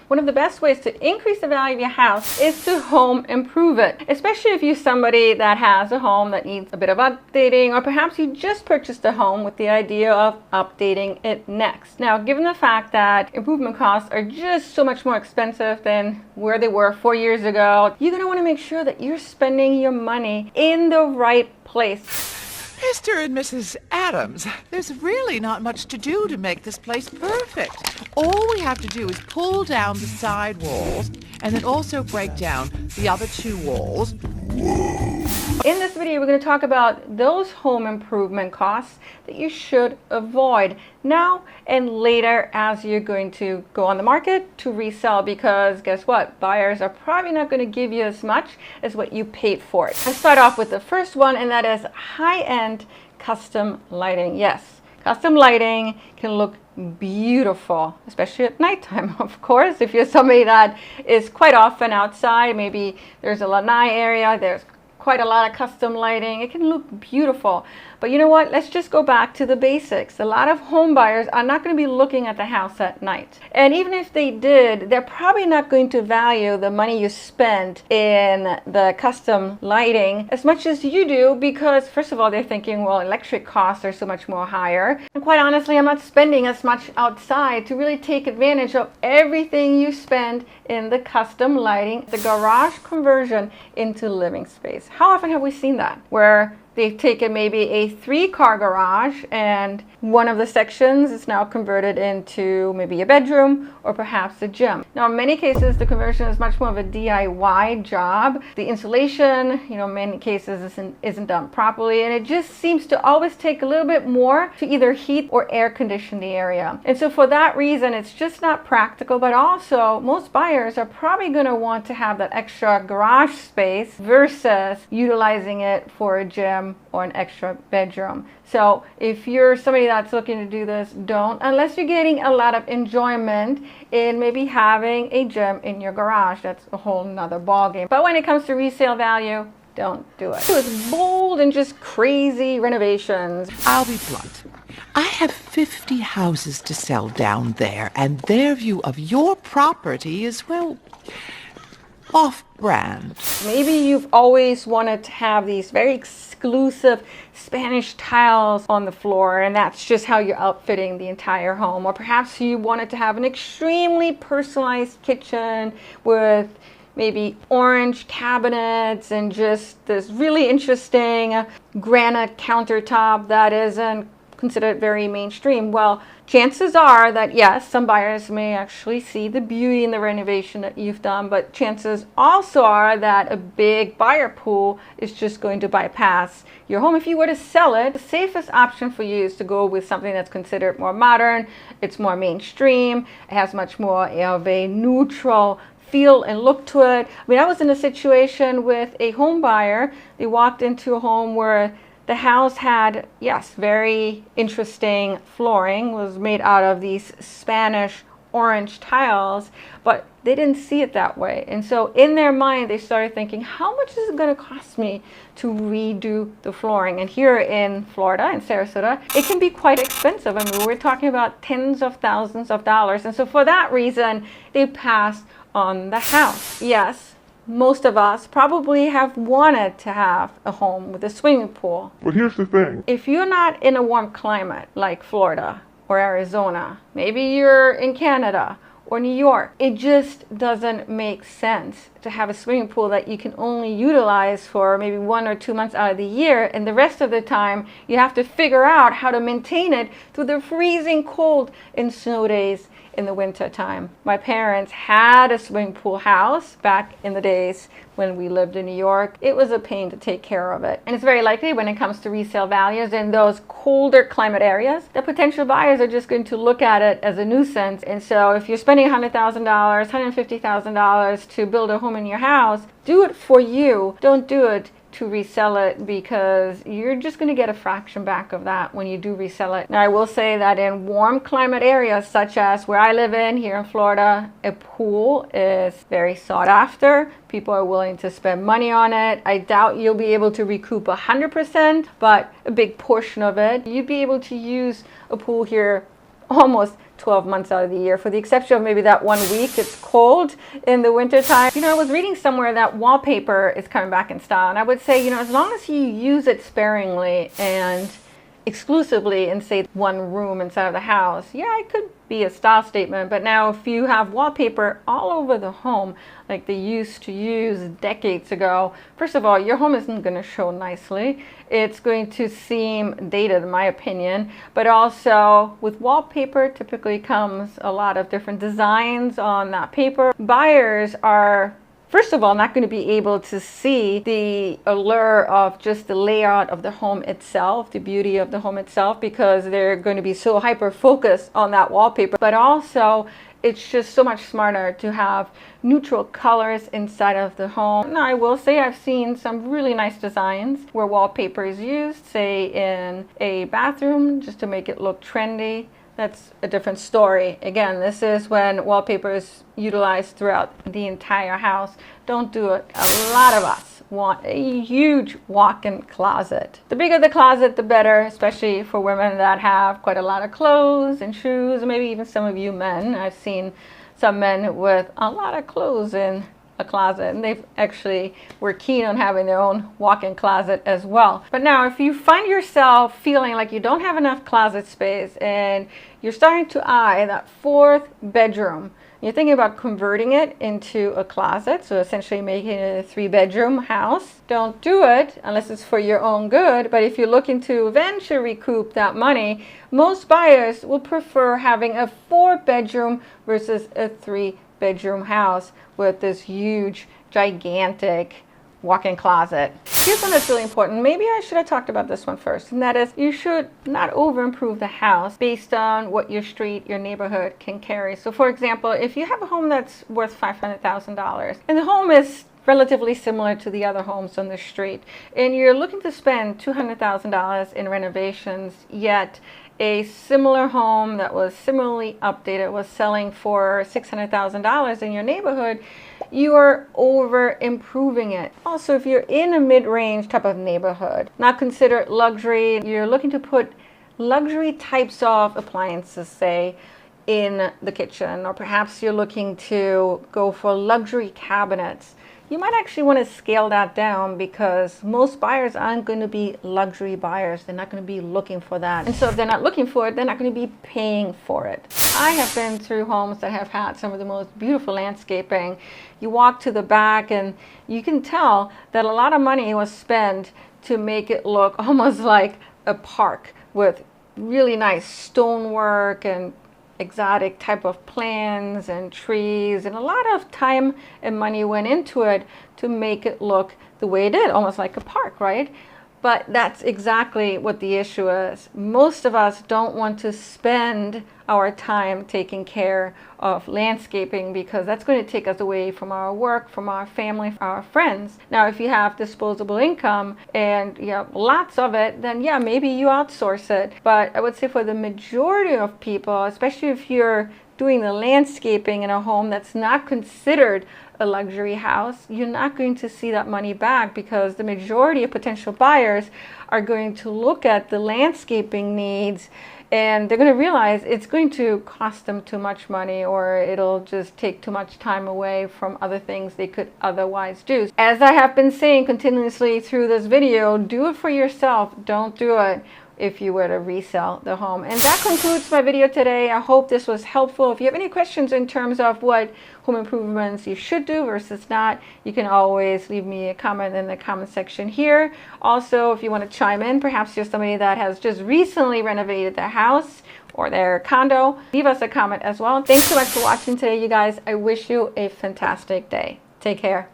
one of the best ways to increase the value of your house is to home improve it, especially if you're somebody that has a home that needs a bit of updating, or perhaps you just purchased a home with the idea of updating it next. Now, given the fact that improvement costs are just so much more expensive than where they were 4 years ago, you're going to want to make sure that you're spending your money in the right place. Mr. and Mrs. Adams, there's really not much to do to make this place perfect. All we have to do is pull down the side walls and then also break down the other 2 walls. In this video, we're going to talk about those home improvement costs that you should avoid now and later as you're going to go on the market to resell, because guess what? Buyers are probably not going to give you as much as what you paid for it. Let's start off with the first one, and that is high-end custom lighting. Yes, custom lighting can look beautiful, especially at nighttime, of course. If you're somebody that is quite often outside, maybe there's a lanai area, there's quite a lot of custom lighting, it can look beautiful. But you know what? Let's just go back to the basics. A lot of home buyers are not going to be looking at the house at night. And even if they did, they're probably not going to value the money you spent in the custom lighting as much as you do, because first of all, they're thinking, well, electric costs are so much more higher. And quite honestly, I'm not spending as much outside to really take advantage of everything you spend in the custom lighting, the garage conversion into living space. How often have we seen that? Where they've taken maybe a 3-car garage and one of the sections is now converted into maybe a bedroom or perhaps a gym. Now, in many cases, the conversion is much more of a DIY job. The insulation, in many cases isn't done properly, and it just seems to always take a little bit more to either heat or air condition the area. And so for that reason, it's just not practical, but also most buyers are probably going to want to have that extra garage space versus utilizing it for a gym or an extra bedroom. So if you're somebody that's looking to do this, don't, unless you're getting a lot of enjoyment in maybe having a gym in your garage. That's a whole nother ballgame. But when it comes to resale value, don't do it. So it's bold and just crazy renovations. I'll be blunt. I have 50 houses to sell down there, and their view of your property is, well, off-brand. Maybe you've always wanted to have these very exclusive Spanish tiles on the floor, and that's just how you're outfitting the entire home. Or perhaps you wanted to have an extremely personalized kitchen with maybe orange cabinets and just this really interesting granite countertop that isn't considered very mainstream. Well, chances are that yes, some buyers may actually see the beauty in the renovation that you've done, but chances also are that a big buyer pool is just going to bypass your home. If you were to sell it, the safest option for you is to go with something that's considered more modern, it's more mainstream, it has much more of a neutral feel and look to it. I mean, I was in a situation with a home buyer. They walked into a home where the house had, yes, very interesting flooring, was made out of these Spanish orange tiles, but they didn't see it that way. And so in their mind, they started thinking, how much is it going to cost me to redo the flooring? And here in Florida, in Sarasota, it can be quite expensive. I mean, we're talking about tens of thousands of dollars. And so for that reason, they passed on the house. Yes, most of us probably have wanted to have a home with a swimming pool. But here's the thing. If you're not in a warm climate like Florida or Arizona, maybe you're in Canada or New York, it just doesn't make sense to have a swimming pool that you can only utilize for maybe 1 or 2 months out of the year, and the rest of the time you have to figure out how to maintain it through the freezing cold and snow days in the winter time. My parents had a swimming pool house back in the days when we lived in New York. It was a pain to take care of it. And it's very likely when it comes to resale values in those colder climate areas, the potential buyers are just going to look at it as a nuisance. And so if you're spending $100,000, $150,000 to build a home in your house, do it for you. Don't do it to resell it, because you're just going to get a fraction back of that when you do resell it. Now, I will say that in warm climate areas such as where I live in here in Florida, a pool is very sought after. People are willing to spend money on it. I doubt you'll be able to recoup 100%, but a big portion of it. You'd be able to use a pool here almost 12 months out of the year, for the exception of maybe that 1 week it's cold in the wintertime. You know, I was reading somewhere that wallpaper is coming back in style, and I would say, you know, as long as you use it sparingly and exclusively in, say, one room inside of the house, yeah, it could be a style statement. But now if you have wallpaper all over the home like they used to use decades ago, first of all, your home isn't going to show nicely. It's going to seem dated, in my opinion. But also with wallpaper typically comes a lot of different designs on that paper. Buyers are, first of all, not going to be able to see the allure of just the layout of the home itself, the beauty of the home itself, because they're going to be so hyper focused on that wallpaper. But also, it's just so much smarter to have neutral colors inside of the home. Now, I will say I've seen some really nice designs where wallpaper is used, say in a bathroom, just to make it look trendy. That's a different story. Again, this is when wallpaper is utilized throughout the entire house. Don't do it. A lot of us want a huge walk-in closet. The bigger the closet, the better, especially for women that have quite a lot of clothes and shoes, and maybe even some of you men. I've seen some men with a lot of clothes in a closet, and they actually were keen on having their own walk-in closet as well. But now if you find yourself feeling like you don't have enough closet space and you're starting to eye that fourth bedroom, you're thinking about converting it into a closet, so essentially making it a 3-bedroom house, don't do it unless it's for your own good. But if you're looking to eventually recoup that money, most buyers will prefer having a 4-bedroom versus a 3-bedroom house with this huge, gigantic walk-in closet. Here's one that's really important. Maybe I should have talked about this one first, and that is you should not over-improve the house based on what your street, your neighborhood can carry. So for example, if you have a home that's worth $500,000 and the home is relatively similar to the other homes on the street, and you're looking to spend $200,000 in renovations, yet a similar home that was similarly updated was selling for $600,000 in your neighborhood, you are over improving it. Also, if you're in a mid-range type of neighborhood, not considered luxury, you're looking to put luxury types of appliances, say, in the kitchen, or perhaps you're looking to go for luxury cabinets, you might actually want to scale that down, because most buyers aren't going to be luxury buyers. They're not going to be looking for that. And so if they're not looking for it, they're not going to be paying for it. I have been through homes that have had some of the most beautiful landscaping. You walk to the back and you can tell that a lot of money was spent to make it look almost like a park with really nice stonework and exotic type of plants and trees, and a lot of time and money went into it to make it look the way it did, almost like a park, right? But that's exactly what the issue is. Most of us don't want to spend our time taking care of landscaping, because that's going to take us away from our work, from our family, from our friends. Now, if you have disposable income and you have lots of it, then yeah, maybe you outsource it. But I would say for the majority of people, especially if you're doing the landscaping in a home that's not considered a luxury house, you're not going to see that money back, because the majority of potential buyers are going to look at the landscaping needs and they're going to realize it's going to cost them too much money, or it'll just take too much time away from other things they could otherwise do. As I have been saying continuously through this video, do it for yourself. Don't do it if you were to resell the home. And that concludes my video today. I hope this was helpful. If you have any questions in terms of what home improvements you should do versus not, you can always leave me a comment in the comment section here. Also, if you want to chime in, perhaps you're somebody that has just recently renovated their house or their condo, leave us a comment as well. Thanks so much for watching today, you guys. I wish you a fantastic day. Take care.